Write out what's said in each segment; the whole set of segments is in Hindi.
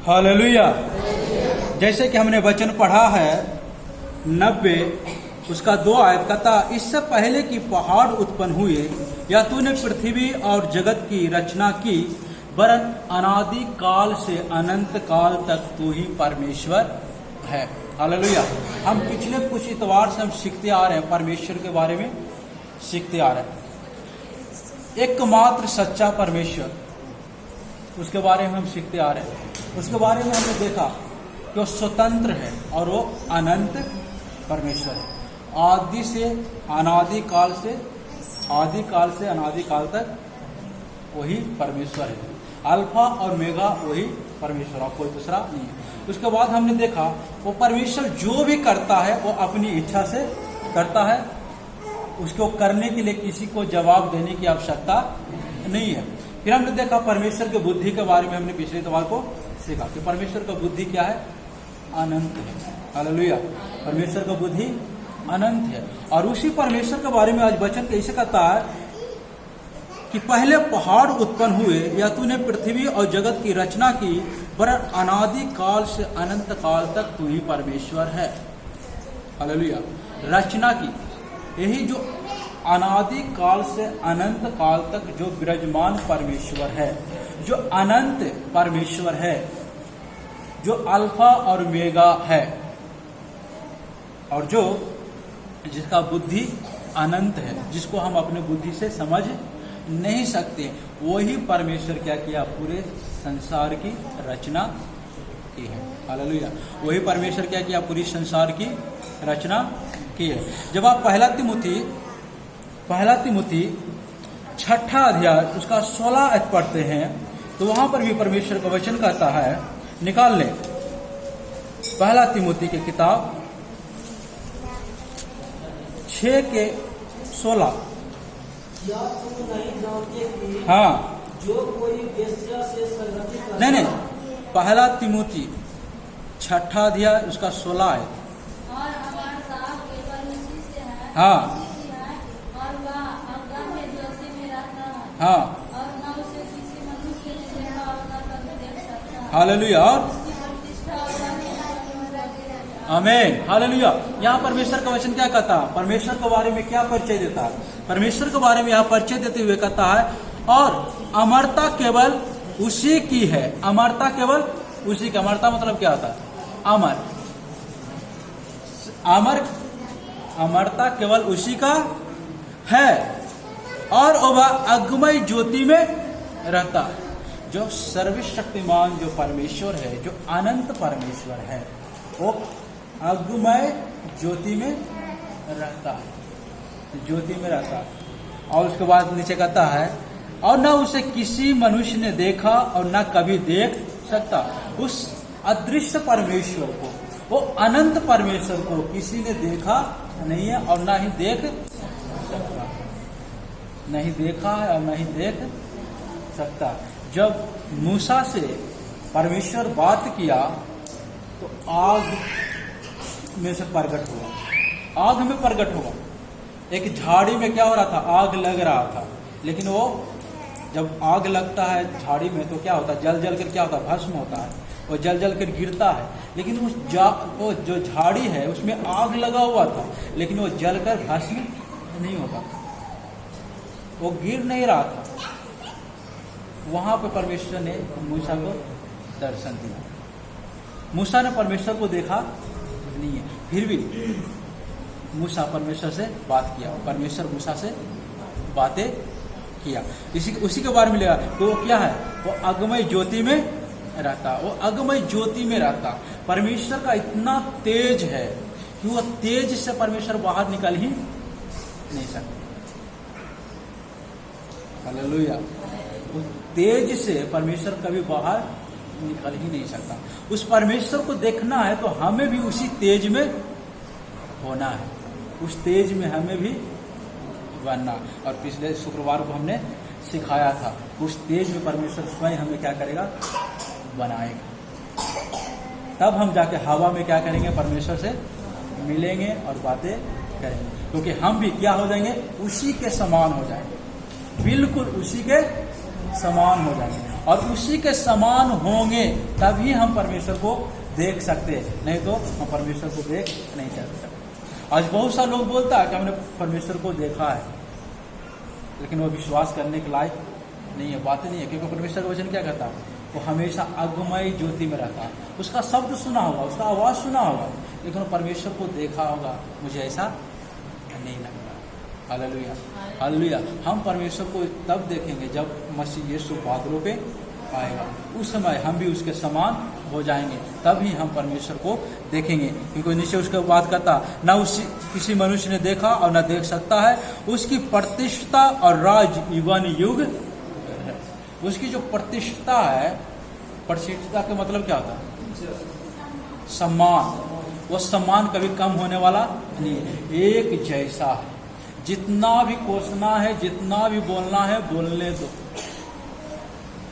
हालेलुया। जैसे कि हमने वचन पढ़ा है 90 उसका 2 आयत कहता, इससे पहले कि पहाड़ उत्पन्न हुए या तूने पृथ्वी और जगत की रचना की, वरन अनादि काल से अनंत काल तक तू ही परमेश्वर है। हालेलुया। हम पिछले कुछ इतवार से हम सीखते आ रहे हैं, परमेश्वर के बारे में सीखते आ रहे हैं। एकमात्र सच्चा परमेश्वर, उसके बारे में हम सीखते आ रहे हैं। उसके बारे में हमने देखा कि वो स्वतंत्र है और वो अनंत परमेश्वर है। आदि से अनादि काल से अनादि काल तक वही परमेश्वर है। अल्फा और मेगा वही परमेश्वर, और कोई दूसरा नहीं है। उसके बाद हमने देखा वो परमेश्वर जो भी करता है वो अपनी इच्छा से करता है, उसको करने के लिए किसी को जवाब देने की आवश्यकता नहीं है। फिर हमने देखा परमेश्वर की बुद्धि के बारे में, हमने पिछले इतवार को सीखा कि परमेश्वर का बुद्धि क्या है, अनंत है। हालेलुया। परमेश्वर का बुद्धि अनंत है। और उसी परमेश्वर के बारे में आज वचन कैसे कहता है कि पहले पहाड़ उत्पन्न हुए या तूने पृथ्वी और जगत की रचना की, वरन अनादि काल से अनंत काल तक तू ही परमेश्वर है। हालेलुया। रचना की, यही जो अनादि काल से अनंत काल तक जो विराजमान परमेश्वर है, जो अनंत परमेश्वर है, जो अल्फा और मेगा है, और जो जिसका बुद्धि अनंत है, जिसको हम अपने बुद्धि से समझ नहीं सकते, वही परमेश्वर क्या किया, पूरे संसार की रचना की है। हालेलुया। वही परमेश्वर क्या किया, पूरी संसार की रचना की है। जब आप पहला तिमुथी 6 अध्याय उसका 16 आयत पढ़ते हैं तो वहां पर भी परमेश्वर का वचन कहता है, निकाल ले पहला तिमुथी की किताब 6:16। हाँ, जो कोई वेश्या से संगति करता, नहीं, पहला तिमुथी 6 अध्याय उसका 16 आयत। और अमरता केवल उसी से है, हाँ और वह अगम्य ज्योति में रहता है, हाँ, और न उसे किसी मनुष्य ने देखा और न कभी देख सकता है। हालेलुया। और उसकी प्रतिष्ठा और आमीन। हालेलुया। यहाँ परमेश्वर का वचन क्या कहता है, परमेश्वर के बारे में क्या परिचय देता है, परमेश्वर के बारे में यहाँ परिचय देते हुए कहता है, और अमरता केवल उसी की है। अमरता केवल उसी की, अमरता मतलब क्या होता है, अमर, अमरता केवल उसी का है, और वह अगमय ज्योति में रहता है। जो सर्वशक्तिमान जो परमेश्वर है, जो अनंत परमेश्वर है, वो अगमय ज्योति में रहता है, ज्योति में रहता है। और उसके बाद नीचे कहता है, और न उसे किसी मनुष्य ने देखा और न कभी देख सकता। उस अदृश्य परमेश्वर को, वो अनंत परमेश्वर को किसी ने देखा नहीं है और ना ही देख सकता, नहीं देखा है और नहीं देख सकता। जब मूसा से परमेश्वर बात किया तो आग में से प्रकट हुआ, आग में प्रकट हुआ। एक झाड़ी में क्या हो रहा था, आग लग रहा था, लेकिन वो जब आग लगता है झाड़ी में तो क्या होता है, जल जल कर क्या होता है, भस्म होता है, वो जल जल कर गिरता है। लेकिन वो जो झाड़ी है उसमें आग लगा हुआ था, लेकिन वो जल कर भस्म नहीं होता, वो गिर नहीं रहा था। वहां पे परमेश्वर ने मूसा को दर्शन दिया। मूसा ने परमेश्वर को देखा नहीं है, फिर भी मूसा परमेश्वर से बात किया, परमेश्वर मूसा से बातें किया। उसी के बारे में लिया तो वो क्या है, वो अगमय ज्योति में रहता, वो अगमय ज्योति में रहता। परमेश्वर का इतना तेज है कि वो तेज से परमेश्वर बाहर निकल ही नहीं सकते। हालेलुया। उस तेज से परमेश्वर कभी बाहर निकल ही नहीं सकता। उस परमेश्वर को देखना है तो हमें भी उसी तेज में होना है, उस तेज में हमें भी बनना। और पिछले शुक्रवार को हमने सिखाया था, उस तेज में परमेश्वर स्वयं हमें क्या करेगा, बनाएगा। तब हम जाके हवा में क्या करेंगे, परमेश्वर से मिलेंगे और बातें करेंगे, क्योंकि हम भी क्या हो जाएंगे, उसी के समान हो जाएंगे, बिल्कुल उसी के समान हो जाएंगे, और उसी के समान होंगे तभी हम परमेश्वर को देख सकते हैं, नहीं तो हम परमेश्वर को देख नहीं सकते। आज बहुत सारे लोग बोलता है कि हमने परमेश्वर को देखा है, लेकिन वो विश्वास करने के लायक नहीं है, बात नहीं है। क्योंकि परमेश्वर का वचन क्या कहता है, वो हमेशा अगमय ज्योति में रहता है। उसका शब्द सुना होगा, उसका आवाज सुना होगा, लेकिन वो परमेश्वर को देखा होगा, मुझे ऐसा नहीं लगता। Hallelujah, hallelujah. हम परमेश्वर को तब देखेंगे जब मसीह यीशु बादलों पे आएगा, उस समय हम भी उसके समान हो जाएंगे, तभी हम परमेश्वर को देखेंगे। क्योंकि नीचे उसके बात करता, न उसी किसी मनुष्य ने देखा और न देख सकता है, उसकी प्रतिष्ठा और राज युगन युग है। उसकी जो प्रतिष्ठा है, प्रतिष्ठा का मतलब क्या होता है, सम्मान। वो सम्मान कभी कम होने वाला नहीं है, एक जैसा है। जितना भी कोसना है, जितना भी बोलना है, बोलने दो,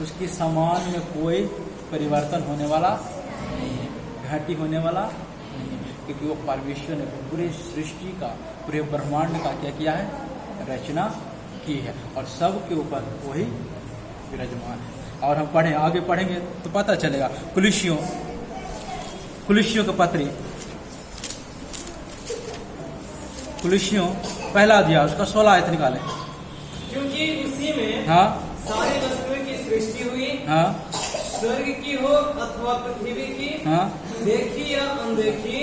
उसकी सम्मान में कोई परिवर्तन होने वाला नहीं है, घाटी होने वाला नहीं है। क्योंकि वो परमेश्वर ने पूरे सृष्टि का, पूरे ब्रह्मांड का क्या किया है, रचना की है, और सब के ऊपर वही विराजमान है। और हम पढ़ें, आगे पढ़ेंगे तो पता चलेगा। कुलिसियों के पत्री, कुलिसियों पहला अध्याय उसका 16 आयत निकालें। क्योंकि उसी में हाँ सारी वस्तुओं की सृष्टि हुई, हाँ स्वर्ग की हो अथवा पृथ्वी की, हाँ देखी या अनदेखी,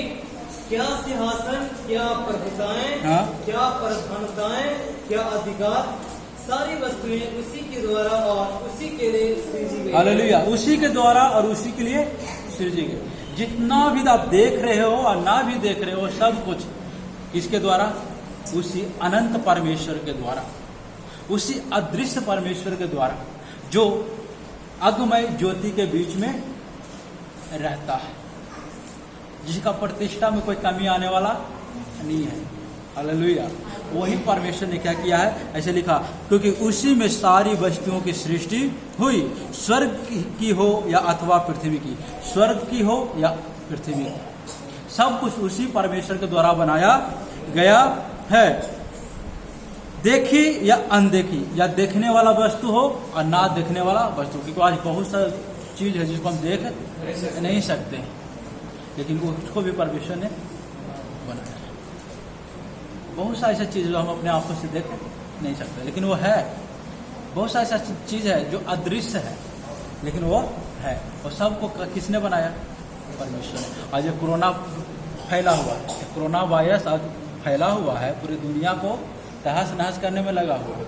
क्या सिंहासन, क्या प्रभुताएं, हाँ। क्या प्रधानताएं, क्या अधिकार, सारी वस्तुएं उसी के द्वारा और उसी के लिए सृजी गई। हालेलुया, उसी के द्वारा और उसी के लिए सृजी गई। जितना भी आप देख रहे हो और ना भी देख रहे हो, सब कुछ किसके द्वारा, उसी अनंत परमेश्वर के द्वारा, उसी अदृश्य परमेश्वर के द्वारा, जो अगमय ज्योति के बीच में रहता है, जिसका प्रतिष्ठा में कोई कमी आने वाला नहीं है। हालेलुया, वही परमेश्वर ने क्या किया है, ऐसे लिखा, क्योंकि उसी में सारी वस्तुओं की सृष्टि हुई, स्वर्ग की हो या अथवा पृथ्वी की, स्वर्ग की हो या पृथ्वी की, सब कुछ उसी परमेश्वर के द्वारा बनाया गया है। देखी या अनदेखी, या देखने वाला वस्तु हो और ना देखने वाला वस्तु, क्योंकि आज बहुत सारी चीज है जिसको हम देख नहीं सकते, लेकिन उसको भी परमेश्वर ने बनाया। बहुत सारी ऐसी चीज जो हम अपने आंखों से देख नहीं सकते, लेकिन वो है। बहुत सारी ऐसी चीज है जो अदृश्य है, लेकिन वो है। और सबको किसने बनाया, परमेश्वर ने। आज ये कोरोना फैला हुआ है, कोरोना वायरस आज फैला हुआ है, पूरी दुनिया को तहस नहस करने में लगा हुआ है,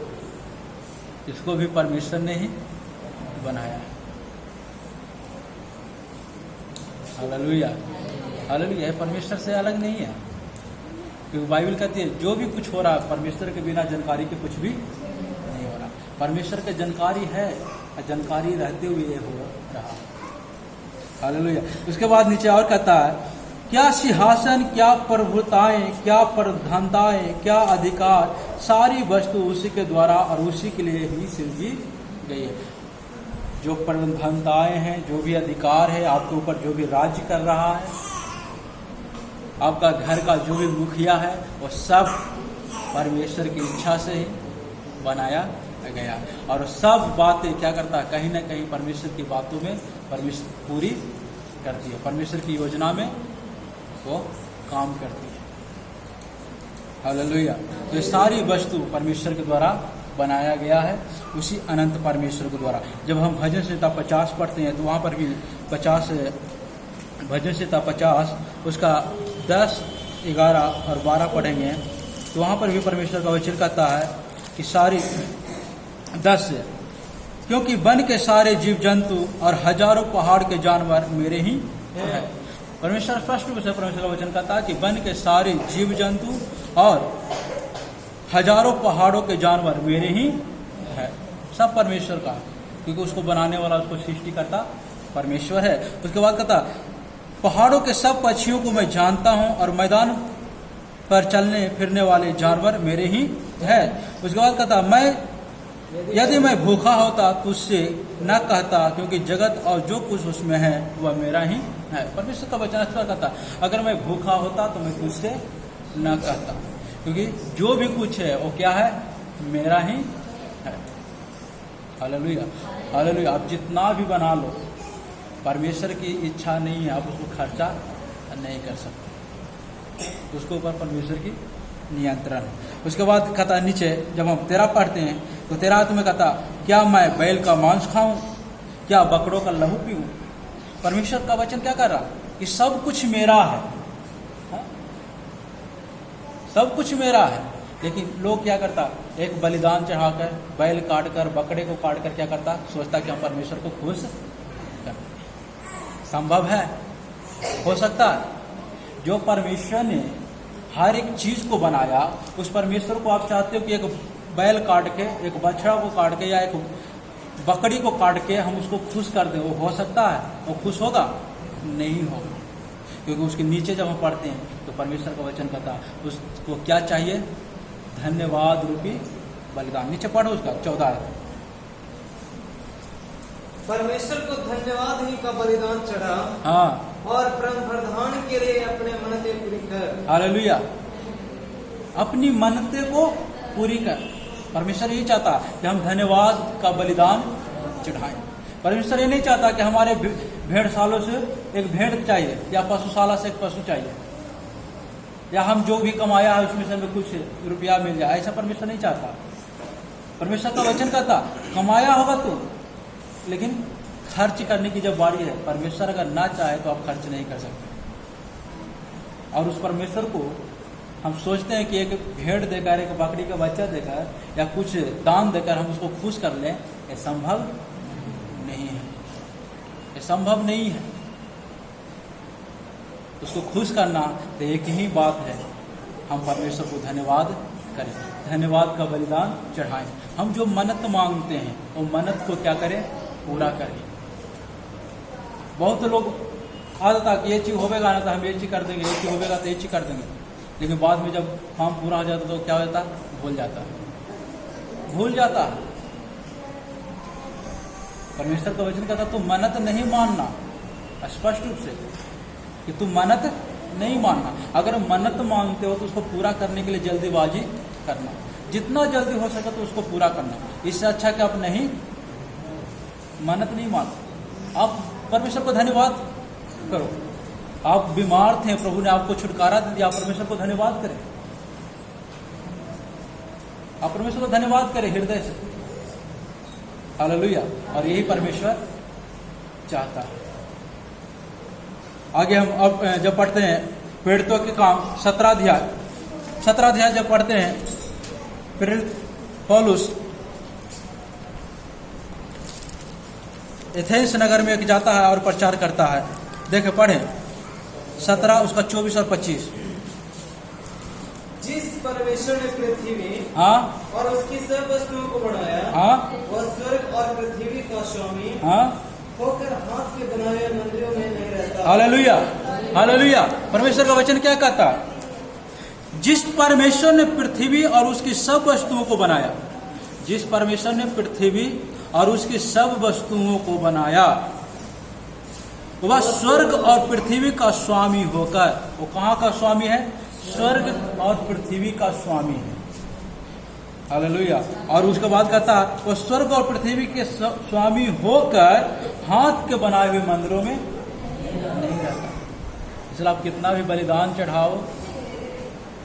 इसको भी परमेश्वर ने ही बनाया है। हालेलुया, हालेलुया, परमेश्वर से अलग नहीं है। क्योंकि बाइबल कहती है जो भी कुछ हो रहा है, परमेश्वर के बिना जानकारी के कुछ भी नहीं हो रहा। परमेश्वर के जानकारी है, जानकारी रहते हुए ये हो रहा। हालेलुया। उसके बाद नीचे और कहता है, क्या सिंहासन, क्या प्रभुताएं, क्या प्रधानताएं, क्या अधिकार, सारी वस्तु उसी के द्वारा और उसी के लिए ही सृजी गई है। जो प्रधानताएं हैं, जो भी अधिकार है आपके ऊपर, जो भी राज्य कर रहा है, आपका घर का जो भी मुखिया है, वो सब परमेश्वर की इच्छा से ही बनाया गया। और सब बातें क्या करता है, कहीं ना कहीं परमेश्वर की बातों में परमेश्वर पूरी करती है, परमेश्वर की योजना में वो काम करती है। हालेलुया। तो ये सारी वस्तु परमेश्वर के द्वारा बनाया गया है, उसी अनंत परमेश्वर के द्वारा। जब हम भजन संहिता 50 पढ़ते हैं तो वहाँ पर भी 50 भजन संहिता 50 उसका 10, 11 और 12 पढ़ेंगे तो वहाँ पर भी परमेश्वर का वचन कहता है कि सारी 10, क्योंकि वन के सारे जीव जंतु और हजारों पहाड़ के जानवर मेरे ही हैं। परमेश्वर स्पष्ट रूप से परमेश्वर का वचन कहता है कि वन के सारे जीव जंतु और हजारों पहाड़ों के जानवर मेरे ही है। सब परमेश्वर का, क्योंकि उसको बनाने वाला, उसको सृष्टि करता परमेश्वर है। उसके बाद कहता, पहाड़ों के सब पक्षियों को मैं जानता हूँ और मैदान पर चलने फिरने वाले जानवर मेरे ही है। उसके बाद कहता, यदि मैं भूखा होता तुझसे न कहता, क्योंकि जगत और जो कुछ उसमें है वह मेरा ही है। परमेश्वर का वचन अच्छा कहता, अगर मैं भूखा होता तो मैं तुझसे न कहता, क्योंकि जो भी कुछ है वो क्या है, मेरा ही है। Hallelujah, hallelujah. आप जितना भी बना लो, परमेश्वर की इच्छा नहीं है, आप उसको खर्चा नहीं कर सकते। उसके ऊपर परमेश्वर की नियंत्रण है। उसके बाद कहता नीचे, जब हम 13 पढ़ते हैं तो 13 में कहता, क्या मैं बैल का मांस खाऊं, क्या बकरों का लहू पीऊं? परमेश्वर का वचन क्या कर रहा कि सब कुछ मेरा है, हा? सब कुछ मेरा है। लेकिन लोग क्या करता, एक बलिदान चढ़ाकर, बैल काट कर, बकरे को काट कर क्या करता, सोचता कि हम परमेश्वर को खुश कर। संभव है? हो सकता है? जो परमेश्वर ने हर एक चीज को बनाया, उस परमेश्वर को आप चाहते हो कि एक बैल काट के, एक बछड़ा को काट के या एक बकरी को काट के हम उसको खुश कर दें? वो हो सकता है? वो खुश होगा? नहीं होगा। क्योंकि उसके नीचे जब हम पढ़ते हैं तो परमेश्वर का वचन कहता, उसको क्या चाहिए? धन्यवाद रूपी बलिदान। नीचे पढ़ो उसका 14। परमेश्वर को धन्यवाद ही का बलिदान चढ़ा, हाँ, और परम प्रधान के लिए अपने मनते पूरी कर। हालेलुया। अपनी मनते को पूरी कर। परमेश्वर यही चाहता कि हम धन्यवाद का बलिदान चढ़ाएं। परमेश्वर ये नहीं चाहता कि हमारे भेड़शालों से एक भेड़ चाहिए या पशुशाला से एक पशु चाहिए, या हम जो भी कमाया है उसमें से हमें कुछ रुपया मिल जाए। ऐसा परमेश्वर नहीं चाहता। परमेश्वर का वचन कहता, कमाया होगा तो, लेकिन खर्च करने की जब बारी है, परमेश्वर अगर ना चाहे तो आप खर्च नहीं कर सकते। और उस परमेश्वर को हम सोचते हैं कि एक भेड़ देकर, एक बकरी का बच्चा देकर या कुछ दान देकर हम उसको खुश कर लें, ये संभव नहीं है। ये संभव नहीं है। उसको खुश करना तो एक ही बात है, हम परमेश्वर को धन्यवाद करें, धन्यवाद का बलिदान चढ़ाएं। हम जो मन्नत मांगते हैं वो मन्नत को क्या करें? पूरा करें। बहुत लोग आदत आ कि ये चीज होगा ना तो हम ये चीज कर देंगे, ये चीज होगा तो ये चीज कर देंगे, लेकिन बाद में जब काम पूरा हो जाता तो क्या हो जाता? भूल जाता है, भूल जाता है। परमेश्वर का वचन कहता, तुम मन्नत नहीं मानना, स्पष्ट रूप से कि तुम मन्नत नहीं मानना। अगर मन्नत मांगते हो तो उसको पूरा करने के लिए जल्दीबाजी करना, जितना जल्दी हो सके तो उसको पूरा करना। इससे अच्छा कि आप नहीं मन्नत नहीं मानो, आप परमेश्वर को धन्यवाद करो। आप बीमार थे, प्रभु ने आपको छुटकारा दे दिया, आप परमेश्वर को धन्यवाद करें। आप परमेश्वर को धन्यवाद करें हृदय से। हालेलुया। और यही परमेश्वर चाहता है। आगे हम अब जब पढ़ते हैं पीड़ितों के काम 17 अध्याय जब पढ़ते हैं, फिर पौलुस एथेंस नगर में जाता है और प्रचार करता है। देखे पढ़े 17 उसका 24 और 25। जिस परमेश्वर ने पृथ्वी हाँ और उसकी सब वस्तुओं को बनाया, हाँ वह स्वर्ग और पृथ्वी का स्वामी हाँ, होकर हाथ के बनाए हुए मंदिरों में नहीं रहता। Hallelujah, hallelujah. परमेश्वर का वचन क्या कहता? जिस परमेश्वर ने पृथ्वी और उसकी सब वस्तुओं को बनाया, जिस परमेश्वर ने पृथ्वी और उसकी सब वस्तुओं को बनाया, वह स्वर्ग और पृथ्वी का स्वामी होकर, वो कहाँ का स्वामी है? स्वर्ग और पृथ्वी का स्वामी है। हालेलुया। और उसके बाद कहता वो स्वर्ग और पृथ्वी के स्वामी होकर हाथ के बनाए हुए मंदिरों में नहीं रहता। इसलिए आप कितना भी बलिदान चढ़ाओ,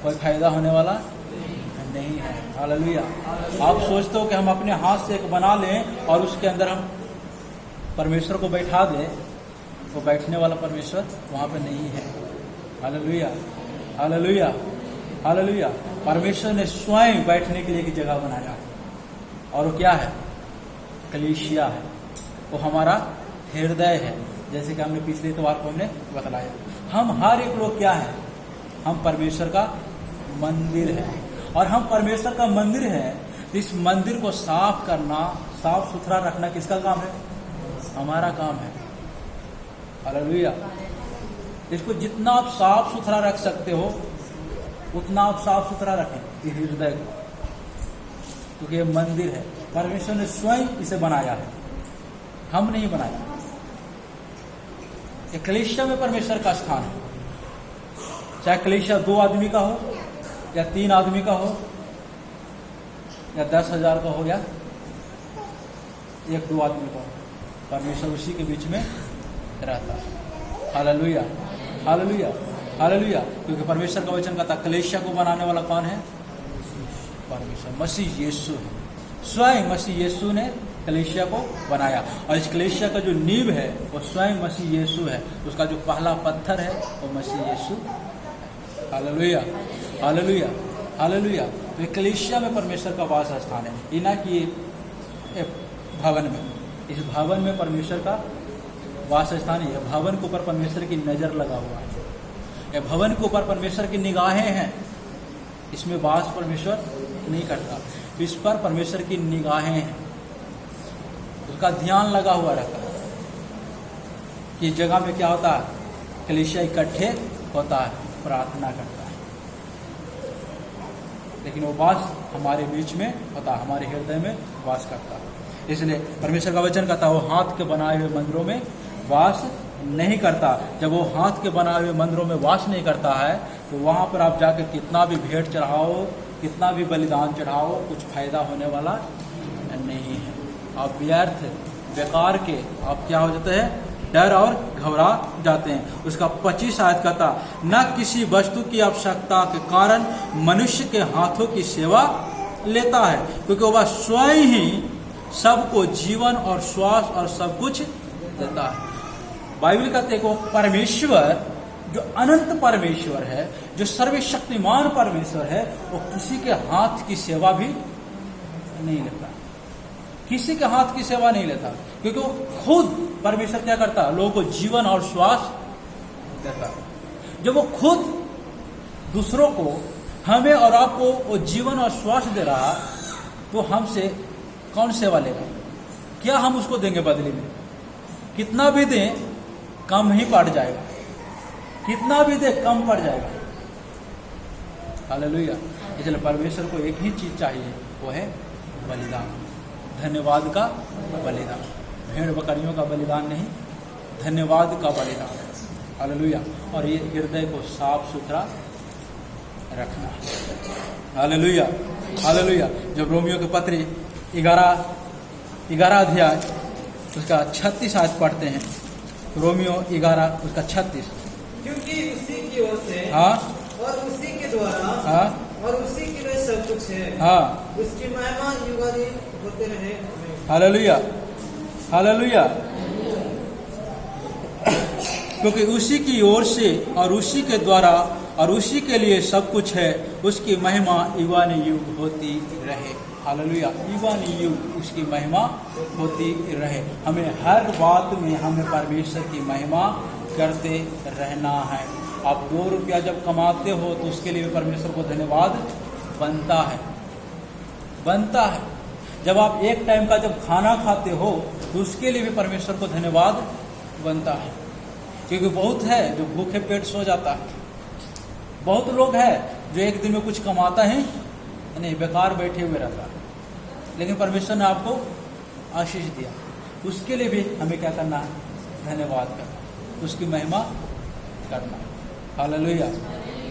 कोई फायदा होने वाला नहीं है। हालेलुया। आप सोचते हो कि हम अपने हाथ से एक बना लें और उसके अंदर हम परमेश्वर को बैठा दें, वो बैठने वाला परमेश्वर वहां पे नहीं है। Hallelujah, hallelujah, hallelujah. परमेश्वर ने स्वयं बैठने के लिए एक जगह बनाया है, और वो क्या है? कलीसिया है। वो हमारा हृदय है, जैसे कि हमने पिछले इतवार को हमने बतलाया। हम हर एक लोग क्या है? हम परमेश्वर का मंदिर है, और हम परमेश्वर का मंदिर है। इस मंदिर को साफ करना, साफ सुथरा रखना किसका काम है? हमारा काम है। हालेलुया। इसको जितना आप साफ सुथरा रख सकते हो उतना आप साफ सुथरा रखें इस हृदय को, क्योंकि ये मंदिर है। परमेश्वर ने स्वयं इसे बनाया है, हम नहीं बनाया। एक कलीसिया में परमेश्वर का स्थान है, चाहे कलीसिया 2 आदमी का हो या 3 आदमी का हो या 10,000 का हो या एक दो आदमी को, परमेश्वर उसी के बीच में रहता है। Hallelujah, hallelujah, hallelujah. क्योंकि परमेश्वर का वचन कहता है कलीसिया को बनाने वाला कौन है? परमेश्वर, मसीह यीशु है। स्वयं मसीह यीशु ने कलीसिया को बनाया, और इस कलीसिया का जो नींव है वो स्वयं मसीह यीशु है। उसका जो पहला पत्थर है वो Masih Yeshu. Hallelujah, hallelujah, hallelujah. तो कलीसिया में परमेश्वर का वास स्थान है, ये ना कि ये भवन में। इस भवन में परमेश्वर का वास स्थान है। भवन के ऊपर परमेश्वर की नजर लगा हुआ है, ये भवन के ऊपर परमेश्वर की निगाहें हैं। इसमें वास परमेश्वर नहीं करता, इस पर परमेश्वर की निगाहें हैं, उसका ध्यान लगा हुआ रहता है कि इस जगह में क्या होता है, कलीसिया इकट्ठे होता है, प्रार्थना करता है। लेकिन वो वास हमारे बीच में होता है, हमारे हृदय में वास करता है। इसलिए परमेश्वर का वचन कहता है वो हाथ के बनाए हुए मंदिरों में वास नहीं करता। जब वो हाथ के बनाए हुए मंदिरों में वास नहीं करता है तो वहाँ पर आप जाकर कितना भी भेंट चढ़ाओ, कितना भी बलिदान चढ़ाओ, कुछ फायदा होने वाला नहीं है। आप व्यर्थ, बेकार के आप क्या हो जाते हैं, डर और घबरा जाते हैं। उसका 25 आयत कहता, न किसी वस्तु की आवश्यकता के कारण मनुष्य के हाथों की सेवा लेता है, क्योंकि वह स्वयं ही सबको जीवन और श्वास और सब कुछ देता है। बाइबल कहते हैं कि वो परमेश्वर जो अनंत परमेश्वर है, जो सर्वशक्तिमान परमेश्वर है, वो किसी के हाथ की सेवा भी नहीं लेता, किसी के हाथ की सेवा नहीं लेता, क्योंकि वो खुद परमेश्वर क्या करता है, लोगों को जीवन और श्वास देता है। जब वो खुद दूसरों को, हमें और आपको वो जीवन और श्वास दे रहा, तो हमसे कौन सेवा लेगा? क्या हम उसको देंगे बदले में? कितना भी दें कम ही पड़ जाएगा, कितना भी दे कम पड़ जाएगा। हालेलुया। इसलिए परमेश्वर को एक ही चीज चाहिए, वो है बलिदान, धन्यवाद का बलिदान। भेड़ बकरियों का बलिदान नहीं, धन्यवाद का बलिदान। हालेलुया। और ये हृदय को साफ सुथरा रखना। Hallelujah, hallelujah. जब रोमियो के पत्र 11 अध्याय उसका 36 आयत पढ़ते हैं, रोमियो 11 उसका 36, क्योंकि उसी की ओर से, हाँ, और उसी के द्वारा, हाँ, और उसी के लिए सब कुछ है, हाँ, उसकी महिमा युगानुयुग होते रहे। Hallelujah, hallelujah. क्योंकि उसी की ओर से और उसी के द्वारा और उसी के लिए सब कुछ है, उसकी महिमा युगानुयुग होती रहे। हालेलुया। युगानुयुग उसकी महिमा होती रहे। हमें हर बात में हमें परमेश्वर की महिमा करते रहना है। आप 2 रुपया जब कमाते हो तो उसके लिए परमेश्वर को धन्यवाद बनता है, बनता है। जब आप एक टाइम का जब खाना खाते हो तो उसके लिए भी परमेश्वर को धन्यवाद बनता है, क्योंकि बहुत है जो भूखे पेट सो जाता है, बहुत लोग हैं जो एक दिन में कुछ कमाता है नहीं, बेकार बैठे हुए रहता है। लेकिन परमेश्वर ने आपको आशीष दिया, उसके लिए भी हमें क्या करना है, धन्यवाद करना, उसकी महिमा करना। हालेलुया।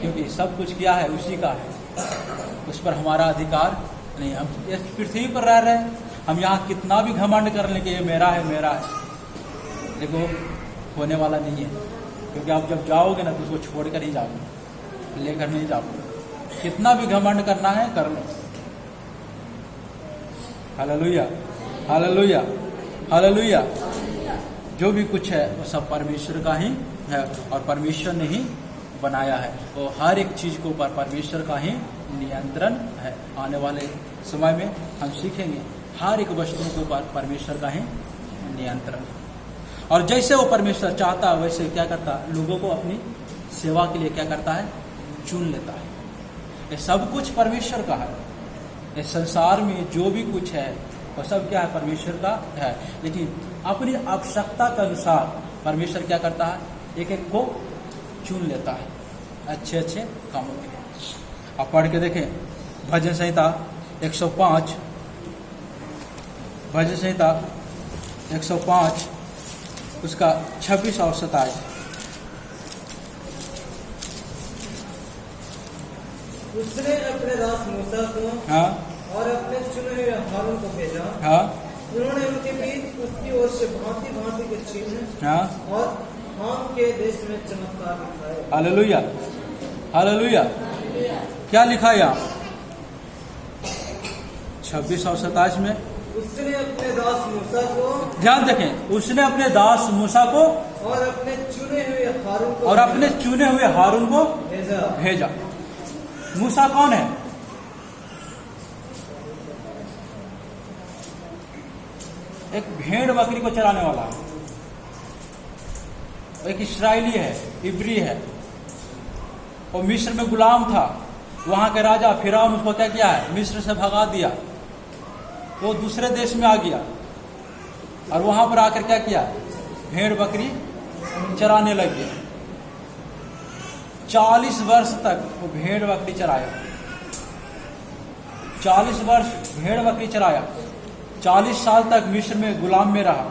क्योंकि सब कुछ क्या है, उसी का है, उस पर हमारा अधिकार नहीं। हम इस पृथ्वी पर रह रहे हैं, हम यहाँ कितना भी घमंड कर लें कि ये मेरा है, मेरा है, देखो होने वाला नहीं है। क्योंकि आप जब जाओगे ना तो उसको छोड़कर ही जाओगे, लेकर नहीं जाओगे। कितना भी घमंड करना है कर लो। Hallelujah, hallelujah, hallelujah. जो भी कुछ है वो सब परमेश्वर का ही है, और परमेश्वर ने ही बनाया है। वो हर एक चीज के ऊपर परमेश्वर का ही नियंत्रण है। आने वाले समय में हम सीखेंगे हर एक वस्तु के ऊपर परमेश्वर का ही नियंत्रण। और जैसे वो परमेश्वर चाहता है वैसे क्या करता है, लोगों को अपनी सेवा के लिए क्या करता है, चुन लेता है। ये सब कुछ परमेश्वर का है। इस संसार में जो भी कुछ है वो सब क्या है, परमेश्वर का है। लेकिन अपनी आवश्यकता के अनुसार परमेश्वर क्या करता है, एक एक को चुन लेता है अच्छे अच्छे कामों के लिए। आप पढ़ के देखें भजन संहिता 105, भजन संहिता 105 उसका 26 और 27। उसने अपने दास मूसा को, हाँ, और अपने चुने हुए हारून को भेजा, हाँ, उन्होंने उनके बीच उसकी ओर से भांति भांति के चिन्ह हाँ, और हाम के देश में चमत्कार दिखाए। Hallelujah, hallelujah. क्या लिखा है यहाँ 26 और 27 में? उसने अपने दास मूसा को ध्यान देखें, उसने अपने दास मूसा को और अपने चुने हुए हारून को और अपने चुने हुए हारून को भेजा। भेजा। मूसा कौन है? एक भेड़ बकरी को चराने वाला है, एक इस्राएली है, इब्री है, और मिस्र में गुलाम था। वहां के राजा फिरौन उसको क्या किया है? मिस्र से भगा दिया। वो दूसरे देश में आ गया और वहां पर आकर क्या किया? भेड़ बकरी चराने लग गया। 40 वर्ष तक वो भेड़ बकरी चराया। 40 वर्ष भेड़ बकरी चराया। 40 साल तक मिस्र में गुलाम में रहा।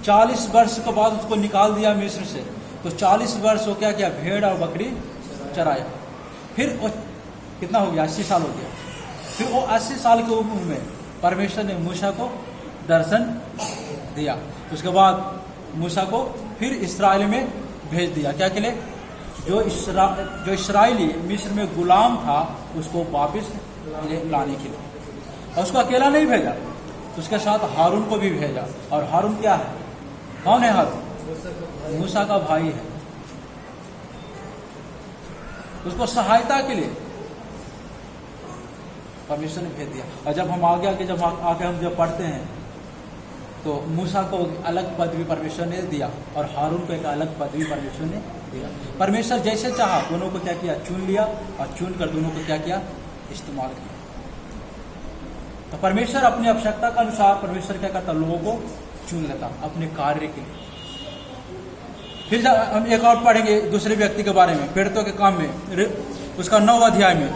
40 वर्ष के बाद उसको निकाल दिया मिस्र से, तो 40 वर्ष वो क्या किया? भेड़ और बकरी चराया। फिर वो कितना हो गया? 80 साल हो गया। फिर वो 80 साल की उम्र में परमेश्वर ने मूसा को दर्शन दिया। उसके बाद मूसा को फिर इस्राएल में भेज दिया। क्या के लिए? जो इस्राएली मिस्र में गुलाम था उसको वापस लाने के लिए। और उसको अकेला नहीं भेजा, उसके साथ हारून को भी भेजा। और हारून क्या है? कौन है हारून? मूसा का भाई है। उसको सहायता के लिए परमेश्वर ने भेज दिया। और जब हम आगे हम जब पढ़ते हैं तो मूसा को अलग पद भी परमेश्वर ने दिया और हारून को एक अलग पद भी परमेश्वर ने दिया। परमेश्वर जैसे चाहा दोनों को क्या किया? चुन लिया और चुन कर दोनों को क्या किया? इस्तेमाल किया। तो परमेश्वर अपनी आवश्यकता के अनुसार परमेश्वर क्या करता? लोगों को चुन लेता अपने कार्य के लिए। फिर हम एक और पढ़ेंगे दूसरे व्यक्ति के बारे में, प्रेरितों के काम में, उसका 9 अध्याय में।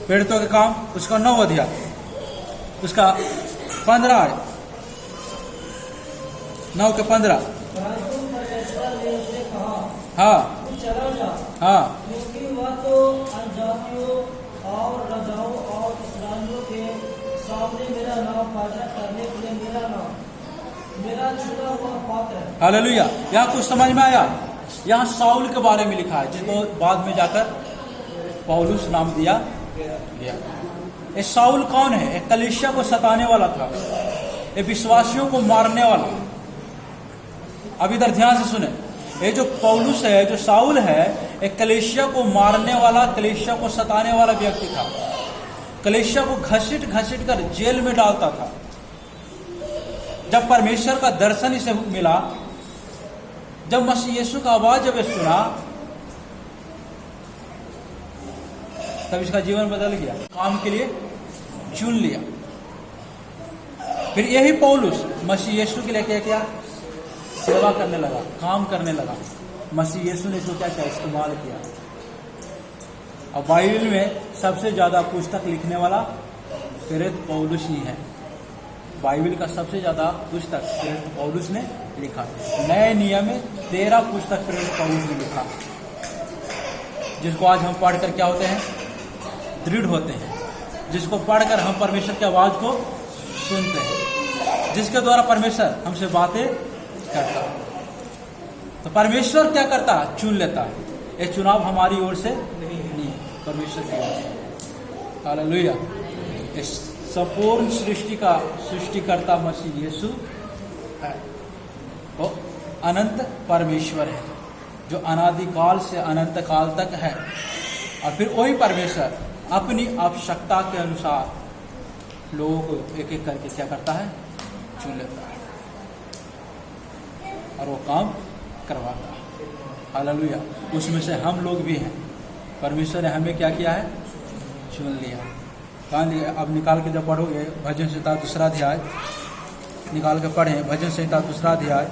प्रेरितों के काम उसका 9 अध्याय, उसका 15 है, 9 के 15। परंतु परमेश्वर ने उसे कहा, हाँ तू चला जा, हाँ, क्योंकि वह तो अन्यजातियों और राजाओं और इस्राएलियों के सामने मेरा नाम प्रचार करने के लिए मेरा चुना हुआ पात्र है। हालेलुया। यहाँ कुछ समझ में आया? यहाँ साउल के बारे में लिखा है, जिसको बाद में जाकर पौलुस नाम दिया गया। ये साउल कौन है? एक कलीसिया को सताने वाला था, ये विश्वासियों को मारने वाला। अब इधर ध्यान से सुने, ये जो पौलुस है, जो साउल है, एक कलीसिया को मारने वाला, कलीसिया को सताने वाला व्यक्ति था। कलीसिया को घसीट घसीट कर जेल में डालता था। जब परमेश्वर का दर्शन इसे मिला, जब मसीह यीशु का आवाज जब सुना, तब इसका जीवन बदल गया। काम के लिए चुन लिया। फिर यही पौलुस मसीह यीशु के लिए क्या किया? सेवा करने लगा, काम करने लगा। मसीह यीशु ने इसको क्या किया? इस्तेमाल किया। और बाइबल में सबसे ज्यादा पुस्तक लिखने वाला प्रेरित पौलुस ही है। बाइबल का सबसे ज्यादा पुस्तक प्रेरित पौलुस ने लिखा। नए नियम में 13 पुस्तक प्रेरित पौलुस ने लिखा, जिसको आज हम पढ़कर क्या होते हैं? दृढ़ होते हैं। जिसको पढ़कर हम परमेश्वर की आवाज को सुनते हैं, जिसके द्वारा परमेश्वर हमसे बातें करता है। तो परमेश्वर क्या करता? चुन लेता है। ये चुनाव हमारी ओर से नहीं, परमेश्वर की ओर से। हालेलुया। इस संपूर्ण सृष्टि का सृष्टिकर्ता मसीह यीशु है। वो अनंत परमेश्वर है, जो अनादिकाल से अनंत काल तक है। और फिर वही परमेश्वर अपनी आवश्यकता के अनुसार लोगों को एक एक करके क्या करता है? चुन लेता है और वो काम करवाता है। हालेलुया। उसमें से हम लोग भी हैं। परमेश्वर ने हमें क्या किया है? चुन लिया। कहाँ लिया? अब निकाल के जब पढ़ोगे भजन संहिता 2 अध्याय, निकाल के पढ़ें भजन संहिता 2 अध्याय,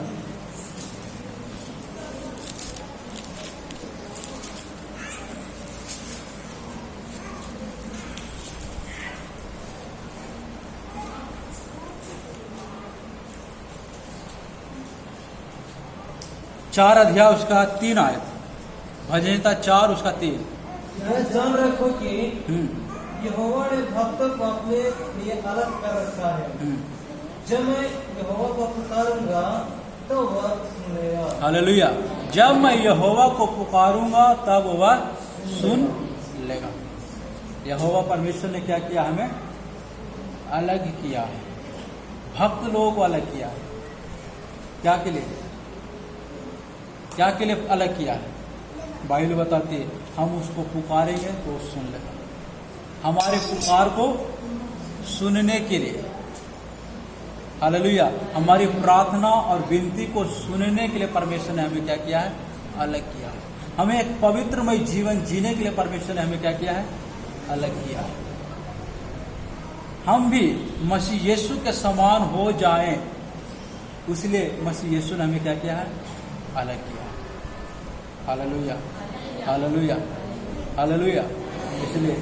चार अध्याय उसका 3 आयत। भजन संहिता 4 उसका 3। यह जान रखो कि यहोवा ने भक्तों को अपने लिए अलग कर रखा है। जब मैं यहोवा को पुकारूंगा तो वह सुनेगा। हालेलुया। जब मैं यहोवा को पुकारूंगा तब वह सुन लेगा। यहोवा परमेश्वर ने क्या किया? हमें अलग किया है, भक्त लोगों को अलग किया है। क्या के लिए? क्या के लिए अलग किया है? बाइबल बताती है हम उसको पुकारेंगे तो वो सुन लेगा। हमारे पुकार को सुनने के लिए, हालेलुया, हमारी प्रार्थना और विनती को सुनने के लिए परमेश्वर ने हमें क्या किया है? अलग किया है। हमें एक पवित्रमय जीवन जीने के लिए परमेश्वर ने हमें क्या किया है? अलग किया है। हम भी मसीह यीशु के समान हो जाएं, इसलिए मसीह यीशु ने हमें क्या किया है? अलग किया है। Hallelujah, hallelujah, hallelujah. इसलिए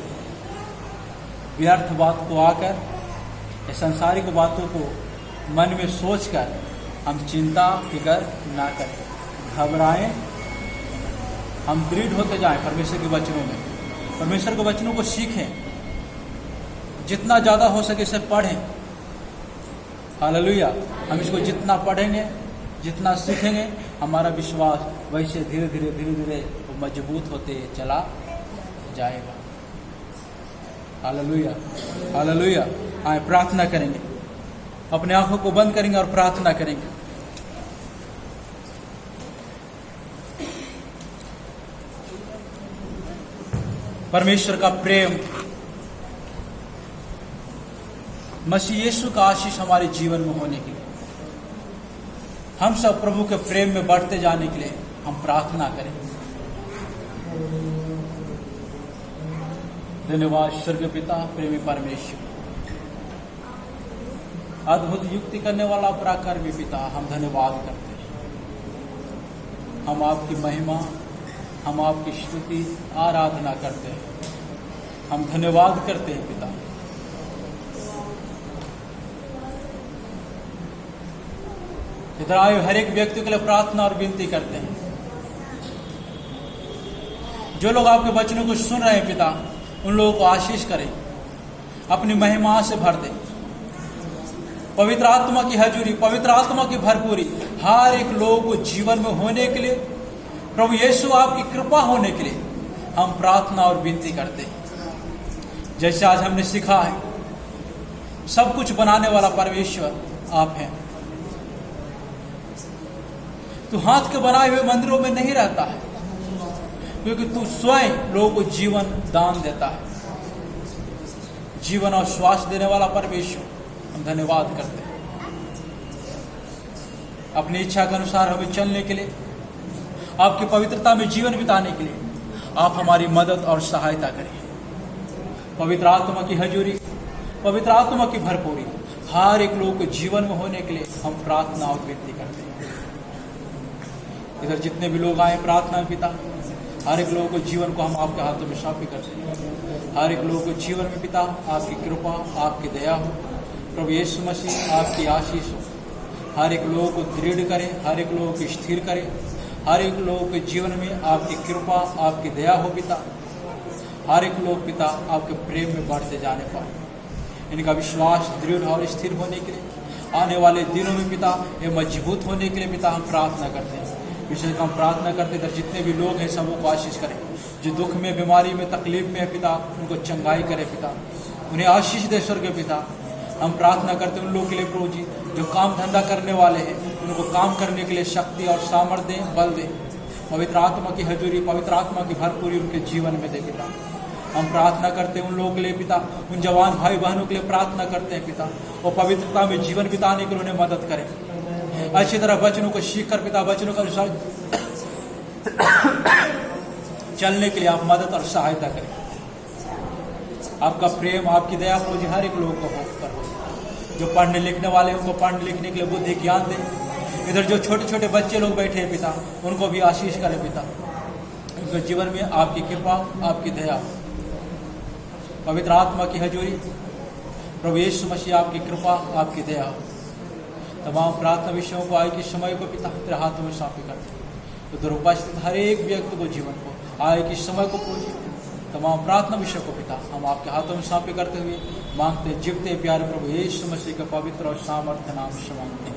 व्यर्थ बात को आकर, ये सांसारिक बातों को मन में सोचकर हम चिंता फिकर ना करें, घबराएं। हम दृढ़ होते जाएं परमेश्वर के वचनों में, परमेश्वर के वचनों को सीखें, जितना ज़्यादा हो सके इसे पढ़ें। हालेलुया। हम इसको जितना पढ़ेंगे, जितना सीखेंगे, हमारा विश्वास वैसे धीरे धीरे धीरे धीरे मजबूत होते चला जाएगा। Hallelujah, hallelujah. आए प्रार्थना करेंगे, अपने आंखों को बंद करेंगे और प्रार्थना करेंगे। परमेश्वर का प्रेम, मसीह यीशु का आशीष हमारे जीवन में होने के लिए, हम सब प्रभु के प्रेम में बढ़ते जाने के लिए हम प्रार्थना करें। धन्यवाद स्वर्गीय पिता, प्रेमी परमेश्वर, अद्भुत युक्ति करने वाला पराक्रमी पिता, हम धन्यवाद करते हैं। हम आपकी महिमा, हम आपकी स्तुति आराधना करते हैं, हम धन्यवाद करते हैं पिता। इधर आए हर एक व्यक्ति के लिए प्रार्थना और विनती करते हैं। जो लोग आपके वचनों को सुन रहे हैं पिता, उन लोगों को आशीष करें, अपनी महिमा से भर दें। पवित्र आत्मा की हजूरी, पवित्र आत्मा की भरपूरी हर एक लोगों को जीवन में होने के लिए, प्रभु यीशु आपकी कृपा होने के लिए हम प्रार्थना और विनती करते हैं। जैसे आज हमने सीखा है, सब कुछ बनाने वाला परमेश्वर आप हैं। तू हाथ के बनाए हुए मंदिरों में नहीं रहता है, क्योंकि तू स्वयं लोगों को जीवन दान देता है। जीवन और श्वास देने वाला परमेश्वर, हम धन्यवाद करते हैं। अपनी इच्छा के अनुसार हमें चलने के लिए, आपकी पवित्रता में जीवन बिताने के लिए आप हमारी मदद और सहायता करें। पवित्र आत्मा की हजूरी, पवित्र आत्मा की भरपूरी हर एक लोगों को जीवन में होने के लिए हम प्रार्थना और विनती करते हैं। इधर जितने भी लोग आए प्रार्थना पिता, हर एक लोगों को जीवन को हम आपके हाथों में सौंप करते हैं। हर एक लोगों को जीवन में पिता आपकी कृपा, आपकी दया हो। प्रभु यीशु मसीह आपकी आशीष हो, हर एक लोगों को दृढ़ करें, हर एक लोगों को स्थिर करें। हर एक लोगों के जीवन में आपकी कृपा, आपकी दया हो पिता। हर एक लोग पिता आपके प्रेम में बढ़ते जाने पाए। इनका विश्वास दृढ़ और स्थिर होने के लिए, आने वाले दिनों में पिता ये मजबूत होने के लिए पिता हम प्रार्थना करते हैं। विशेष हम प्रार्थना करते हैं जितने भी लोग हैं सबों को आशीष करें। जो दुख में, बीमारी में, तकलीफ में है पिता, उनको चंगाई करे पिता, उन्हें आशीष दे स्वर्गीय पिता। हम प्रार्थना करते हैं उन लोगों के लिए प्रभु जी जो काम धंधा करने वाले हैं, उनको काम करने के लिए शक्ति और सामर्थ्य दें, बल दें। पवित्र आत्मा की हजूरी, पवित्र आत्मा की भरपूरी उनके जीवन में दे पिता। हम प्रार्थना करते हैं उन लोगों के लिए पिता, उन जवान भाई बहनों के लिए प्रार्थना करते हैं पिता, वो पवित्रता में जीवन बिताने के लिए उन्हें मदद करें। अच्छी तरह वचनों को सीख कर पिता, वचनों का अनुसार चलने के लिए आप मदद और सहायता करें। आपका प्रेम, आपकी दया पूजी हर एक लोगों को होकर हो। जो पढ़ने लिखने वाले हैं उनको पढ़ने लिखने के लिए बुद्धि ज्ञान दें। इधर जो छोटे छोटे बच्चे लोग बैठे हैं पिता, उनको भी आशीष करें पिता। उनके जीवन में आपकी कृपा, आपकी दया, पवित्र आत्मा की हजूरी, प्रभु यीशु मसीह आपकी कृपा, आपकी दया। तमाम प्रार्थना विषयों को आए कि समय को पिता तेरे हाथों में सौंपे करते। तो उधर उपस्थित हर एक व्यक्ति को जीवन को आए कि समय को पूजी तमाम प्रार्थना विषय को पिता हम आपके हाथों में सौंपे करते हुए मांगते जीवते प्यारे प्रभु यीशु मसीह के पवित्र और सामर्थ्य नाम से मांगते हैं।